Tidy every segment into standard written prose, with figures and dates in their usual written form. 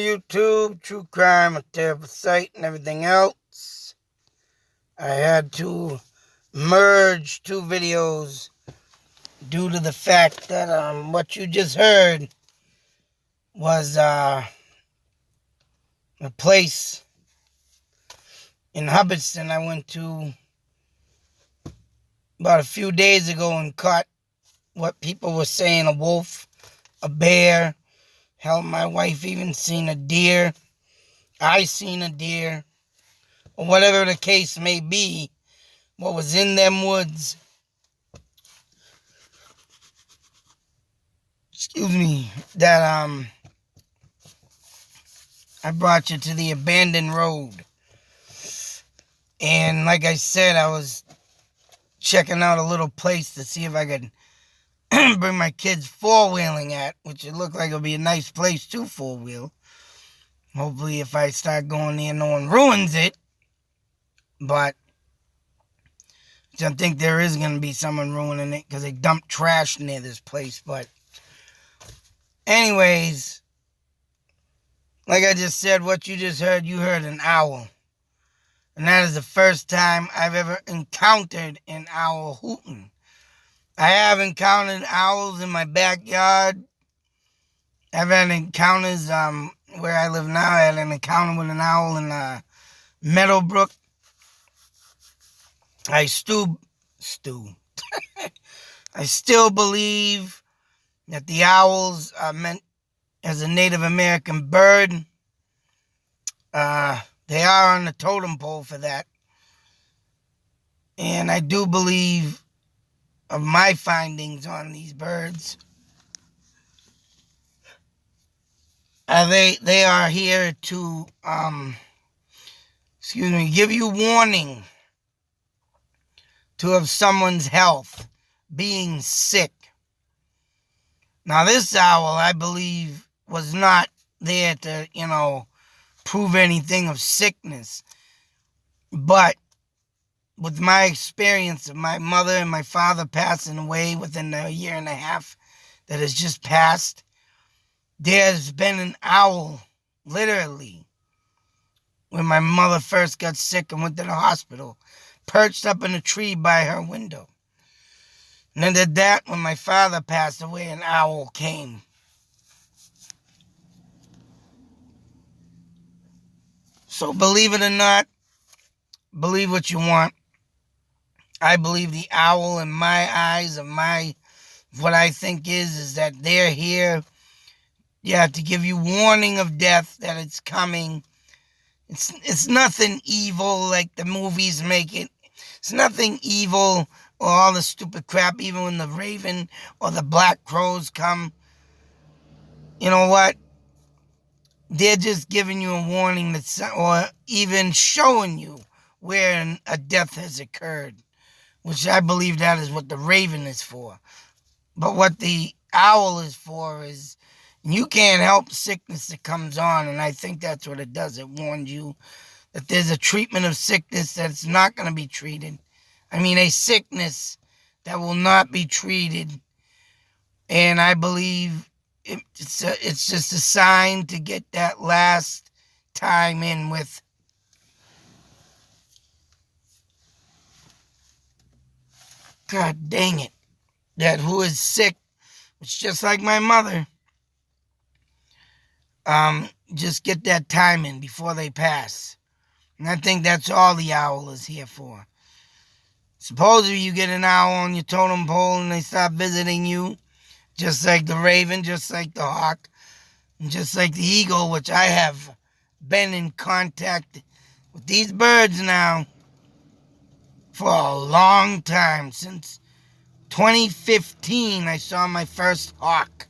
YouTube, True Crime, A Terrible Sight, and everything else. I had to merge two videos due to the fact that what you just heard was a place in Hubbardston I went to about a few days ago and caught what people were saying, a wolf, a bear. Hell, my wife even seen a deer. I seen a deer. Or whatever the case may be, what was in them woods. Excuse me. That I brought you to the abandoned road. And like I said, I was checking out a little place to see if I could bring my kids four-wheeling at, which it looked like it'll be a nice place to four-wheel. Hopefully if I start going there, no one ruins it. But I don't think there is going to be someone ruining it because they dumped trash near this place. But anyways, like I just said, what you just heard, you heard an owl. And that is the first time I've ever encountered an owl hooting. I have encountered owls in my backyard. I've had encounters where I live now. I had an encounter with an owl in Meadowbrook. I still believe that the owls are meant as a Native American bird. They are on the totem pole for that. And I do believe of my findings on these birds. They are here to, give you warning of someone's health being sick. Now, this owl, I believe, was not there to, prove anything of sickness. But with my experience of my mother and my father passing away within a year and a half that has just passed, there's been an owl, literally, when my mother first got sick and went to the hospital, perched up in a tree by her window. And then did that when my father passed away, an owl came. So believe it or not, believe what you want. I believe the owl in my eyes, what I think is that they're here, to give you warning of death, that it's coming. It's nothing evil like the movies make it. It's nothing evil or all the stupid crap, even when the raven or the black crows come. You know what? They're just giving you a warning or even showing you where a death has occurred, which I believe that is what the raven is for. But what the owl is for is you can't help sickness that comes on, and I think that's what it does. It warns you that there's a treatment of sickness that's not going to be treated. I mean, a sickness that will not be treated. And I believe it's just a sign to get that last time in with. God dang it. That who is sick, it's just like my mother. Just get that time in before they pass. And I think that's all the owl is here for. Supposedly you get an owl on your totem pole and they start visiting you, just like the raven, just like the hawk, and just like the eagle, which I have been in contact with these birds now for a long time. Since 2015, I saw my first hawk.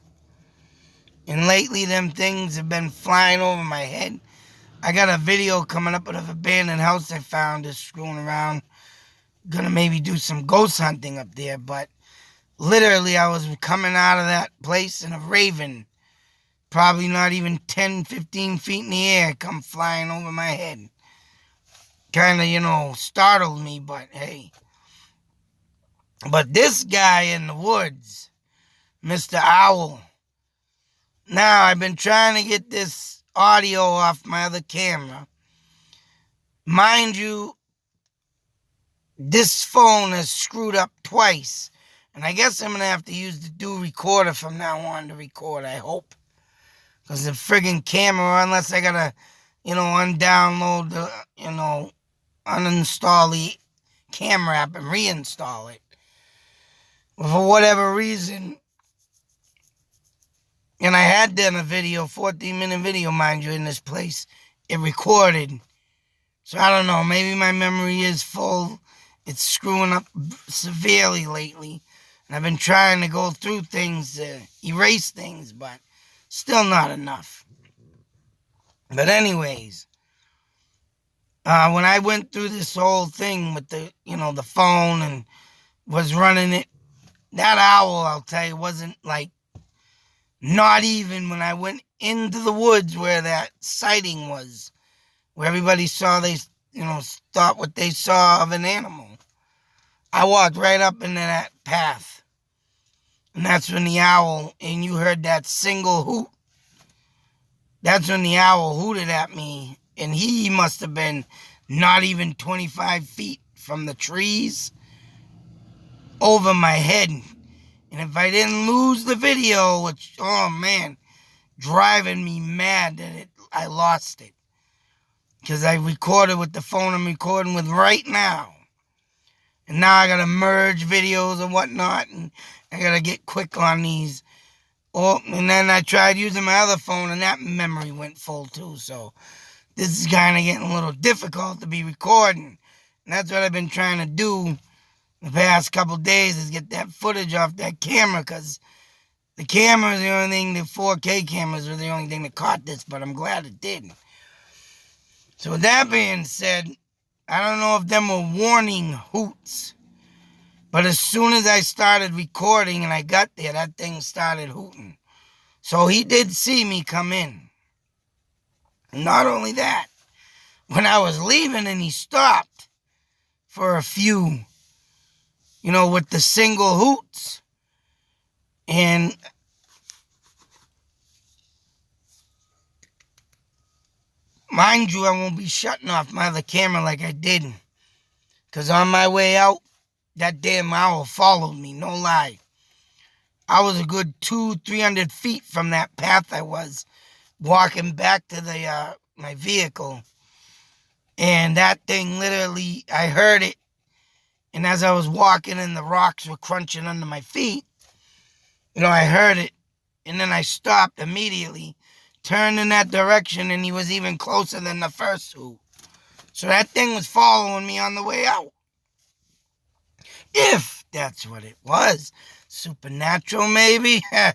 And lately, them things have been flying over my head. I got a video coming up of an abandoned house I found just screwing around. Gonna maybe do some ghost hunting up there, but literally I was coming out of that place and a raven, probably not even 10, 15 feet in the air, come flying over my head. Kind of, startled me, but hey. But this guy in the woods, Mr. Owl. Now, I've been trying to get this audio off my other camera. Mind you, this phone is screwed up twice. And I guess I'm going to have to use the dual recorder from now on to record, I hope. Because the friggin' camera, unless I got to, undownload the, uninstall the camera app and reinstall it. For whatever reason, and I had done a video, 14-minute video, mind you, in this place. It recorded. So I don't know, maybe my memory is full. It's screwing up severely lately. And I've been trying to go through things to erase things, but still not enough. But anyways, when I went through this whole thing with the phone and was running it, that owl, I'll tell you, wasn't like, not even when I went into the woods where that sighting was, where everybody saw, they, thought what they saw of an animal. I walked right up into that path. And that's when the owl, and you heard that single hoot. That's when the owl hooted at me. And he must have been not even 25 feet from the trees over my head. And if I didn't lose the video, which, oh man, driving me mad that I lost it. Because I recorded with the phone I'm recording with right now. And now I got to merge videos and whatnot. And I got to get quick on these. And then I tried using my other phone and that memory went full too. So this is kind of getting a little difficult to be recording. And that's what I've been trying to do the past couple days, is get that footage off that camera, because the camera is the only thing, the 4K cameras were the only thing that caught this, but I'm glad it did. So with that being said, I don't know if them were warning hoots, but as soon as I started recording and I got there, that thing started hooting. So he did see me come in. Not only that, when I was leaving and he stopped for a few, with the single hoots. And mind you, I won't be shutting off my other camera like I did. Because on my way out, that damn owl followed me, no lie. I was a good 200-300 feet from that path I was walking back to the my vehicle. And that thing literally, I heard it. And as I was walking and the rocks were crunching under my feet, I heard it. And then I stopped immediately, turned in that direction, and he was even closer than the first hoot. So that thing was following me on the way out. If that's what it was. Supernatural, maybe? I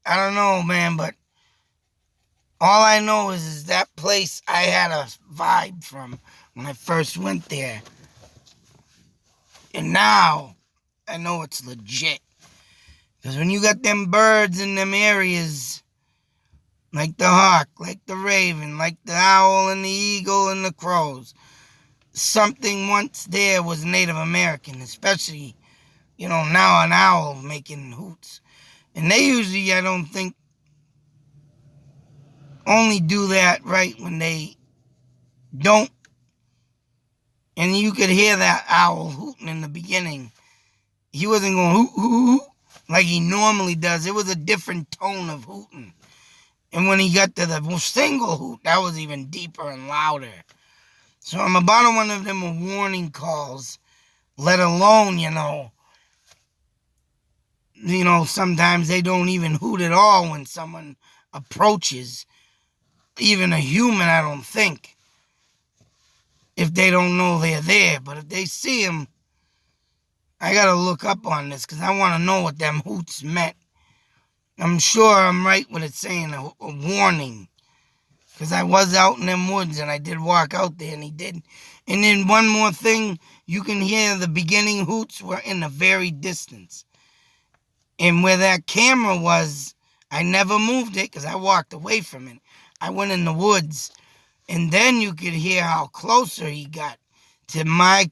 don't know, man, but all I know is that place I had a vibe from when I first went there. And now I know it's legit. Because when you got them birds in them areas, like the hawk, like the raven, like the owl and the eagle and the crows, something once there was Native American, especially, now an owl making hoots. And they usually, I don't think, only do that right when they don't. And you could hear that owl hooting in the beginning. He wasn't going hoot, hoot, hoot like he normally does. It was a different tone of hooting. And when he got to the single hoot, that was even deeper and louder. So I'm about one of them warning calls, let alone, sometimes they don't even hoot at all when someone approaches. Even a human, I don't think. If they don't know they're there. But if they see him, I got to look up on this because I want to know what them hoots meant. I'm sure I'm right with it saying a warning. Because I was out in them woods and I did walk out there and he did. And then one more thing, you can hear the beginning hoots were in the very distance. And where that camera was, I never moved it because I walked away from it. I went in the woods. And then you could hear how closer he got to my,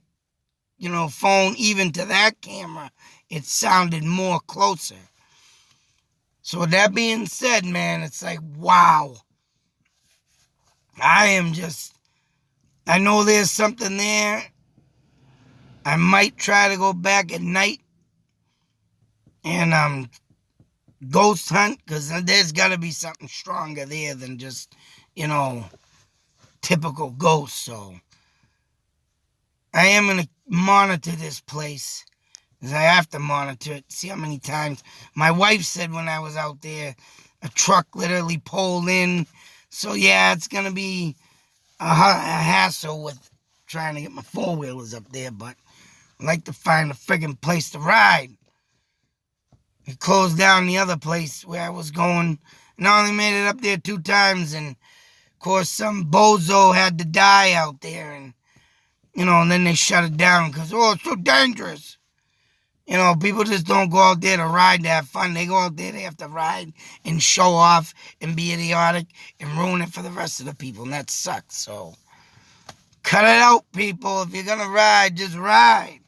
phone, even to that camera. It sounded more closer. So with that being said, man, it's like, wow. I know there's something there. I might try to go back at night and ghost hunt, because there's got to be something stronger there than just, typical ghosts. So I am going to monitor this place, because I have to monitor it, see how many times. My wife said when I was out there, a truck literally pulled in. So yeah, it's going to be a hassle with trying to get my four-wheelers up there, but I'd like to find a friggin' place to ride. It closed down the other place where I was going, and I only made it up there 2 times, and of course some bozo had to die out there, and and then they shut it down because, it's so dangerous. People just don't go out there to ride to have fun. They go out there, they have to ride and show off and be idiotic and ruin it for the rest of the people, and that sucks. So cut it out, people. If you're going to ride, just ride.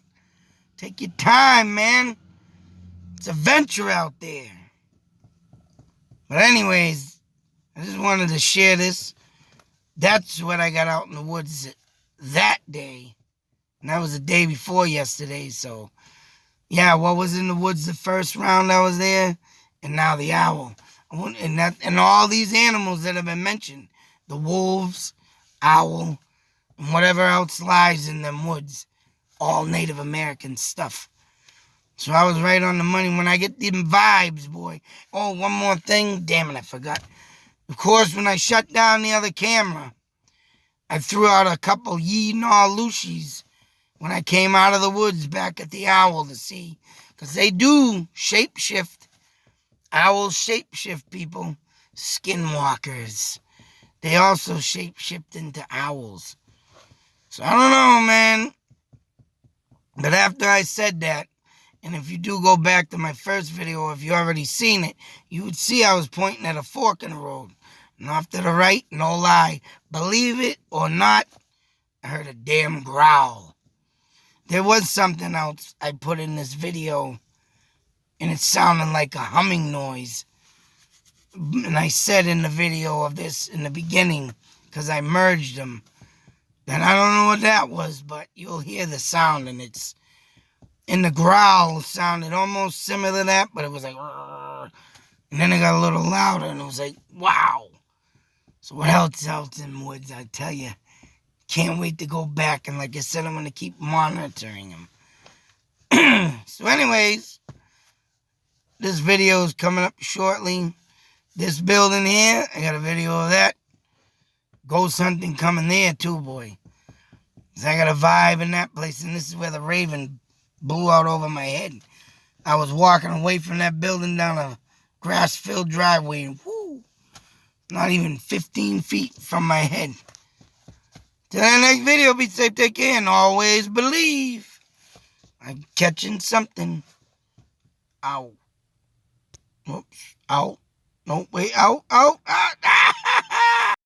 Take your time, man. It's a venture out there. But anyways, I just wanted to share this. That's what I got out in the woods that day. And that was the day before yesterday. So, yeah, what was in the woods the first round I was there? And now the owl. And all these animals that have been mentioned. The wolves, owl, and whatever else lies in them woods. All Native American stuff. So I was right on the money when I get them vibes, boy. Oh, one more thing. Damn it, I forgot. Of course, when I shut down the other camera, I threw out a couple Yee-Naw Lushis when I came out of the woods back at the owl to see. Because they do shapeshift. Owls shapeshift, people. Skinwalkers. They also shapeshift into owls. So I don't know, man. But after I said that, and if you do go back to my first video, if you already seen it, you would see I was pointing at a fork in the road. And off to the right, no lie. Believe it or not, I heard a damn growl. There was something else I put in this video, and it sounded like a humming noise. And I said in the video of this in the beginning, because I merged them, that I don't know what that was, but you'll hear the sound, and it's... And the growl sounded almost similar to that, but it was like, and then it got a little louder, and it was like, wow. So what else out in the woods, I tell you. Can't wait to go back, and like I said, I'm going to keep monitoring them. So anyways, this video is coming up shortly. This building here, I got a video of that. Ghost hunting coming there too, boy. 'Cause I got a vibe in that place, and this is where the raven blew out over my head. I was walking away from that building down a grass-filled driveway, and not even 15 feet from my head. Till the next video, be safe, take care, and always believe I'm catching something. Ow. Oops. Ow. No, wait, ow, ow, ah, ah.